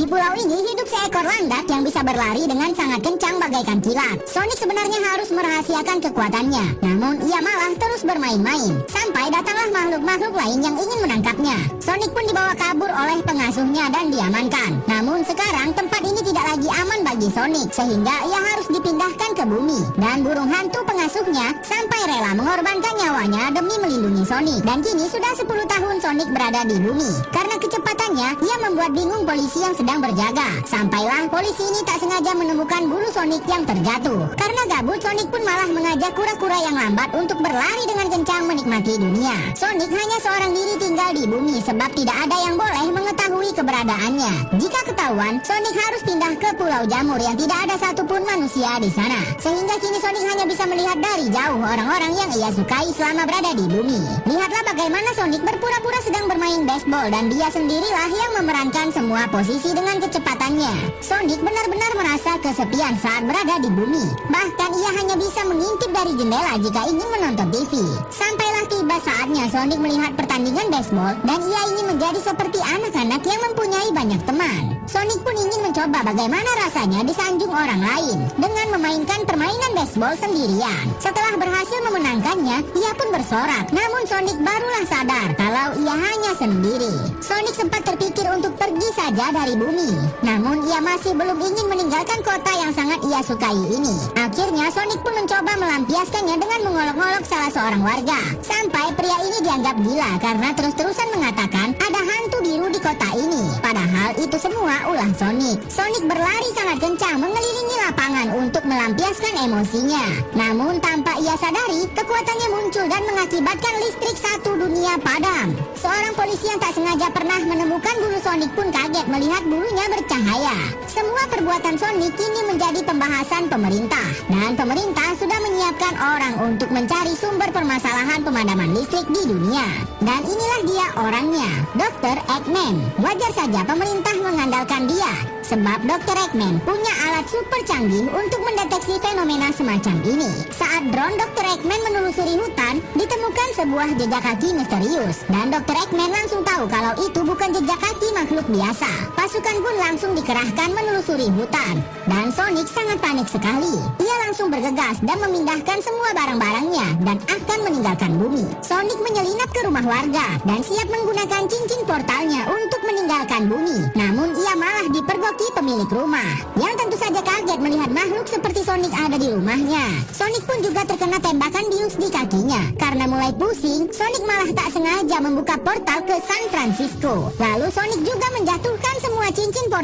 Di pulau ini hidup seekor landak yang bisa berlari dengan sangat kencang bagaikan kilat. Sonic sebenarnya harus merahasiakan kekuatannya, namun ia malah terus bermain-main. Sampai datanglah makhluk-makhluk lain yang ingin menangkapnya. Sonic pun dibawa kabur oleh pengasuhnya dan diamankan. Namun sekarang tempat ini tidak lagi aman bagi Sonic, sehingga ia harus dipindahkan ke bumi. Dan burung hantu pengasuhnya sampai rela mengorbankan nyawanya demi melindungi Sonic. Dan kini sudah 10 tahun Sonic berada di bumi. Karena kecepatannya, ia membuat bingung polisi yang sedang berjaga. Sampailah polisi ini tak sengaja menemukan bulu Sonic yang terjatuh. Karena gabut, Sonic pun malah mengajak kura-kura yang lambat untuk berlari dengan kencang menikmati dunia. Sonic hanya seorang diri tinggal di bumi sebab tidak ada yang boleh mengetahui keberadaannya. Jika ketahuan, Sonic harus pindah ke Pulau Jamur yang tidak ada satupun manusia di sana. Sehingga kini Sonic hanya bisa melihat dari jauh orang-orang yang ia sukai selama berada di bumi. Lihatlah bagaimana Sonic berpura-pura sedang bermain baseball dan dia sendirilah yang memerankan semua posisi dengan kecepatannya. Sonic benar-benar merasa kesepian saat berada di bumi. Bahkan ia hanya bisa mengintip dari jendela jika ingin menonton TV. Sampailah tiba saatnya Sonic melihat pertandingan baseball dan ia ingin menjadi seperti anak-anak yang mempunyai banyak teman. Sonic pun ingin mencoba bagaimana rasanya disanjung orang lain dengan memainkan permainan baseball sendirian. Setelah berhasil memenangkannya, ia pun bersorak. Namun Sonic barulah sadar kalau ia hanya sendiri. Sonic sempat terpikir untuk pergi saja dari bumi. Namun ia masih belum ingin meninggalkan kota yang sangat ia sukai ini. Akhirnya Sonic pun mencoba melampiaskannya dengan mengolok-olok salah seorang warga. Sampai pria ini dianggap gila karena terus-terusan mengatakan ada hantu biru di kota ini. Padahal itu semua ulah Sonic. Sonic berlari sangat kencang mengelilingi lapangan untuk melampiaskan emosinya. Namun tanpa ia sadari, kekuatannya muncul dan mengakibatkan listrik satu dunia padam. Seorang polisi yang tak sengaja pernah menemukan bulu Sonic pun kaget melihat bulunya bercahaya. Semua perbuatan Sonic kini menjadi pembahasan pemerintah. Dan pemerintah sudah menyiapkan orang untuk mencari sumber permasalahan pemadaman listrik di dunia. Dan inilah dia orangnya, Dr. Eggman. Wajar saja pemerintah mengandalkan dia, sebab Dr. Eggman punya alat super canggih untuk mendeteksi fenomena semacam ini. Saat drone Dr. Eggman menelusuri hutan, ditemukan sebuah jejak kaki misterius. Dan Dr. Eggman langsung tahu kalau itu bukan jejak kaki makhluk biasa. Pasukan pun langsung dikerahkan menelusuri hutan. Dan Sonic sangat panik sekali. Ia langsung bergegas dan memindahkan semua barang-barangnya dan akan meninggalkan bumi. Sonic menyelinap ke rumah warga dan siap menggunakan cincin portalnya untuk meninggalkan bumi. Namun ia malah dipergoki pemilik rumah, yang tentu saja kaget melihat makhluk seperti Sonic ada di rumahnya. Sonic pun juga terkena tembakan bius di kakinya. Karena mulai pusing, Sonic malah tak sengaja membuka portal ke San Francisco. Lalu Sonic juga menjatuhkan semua cincin portal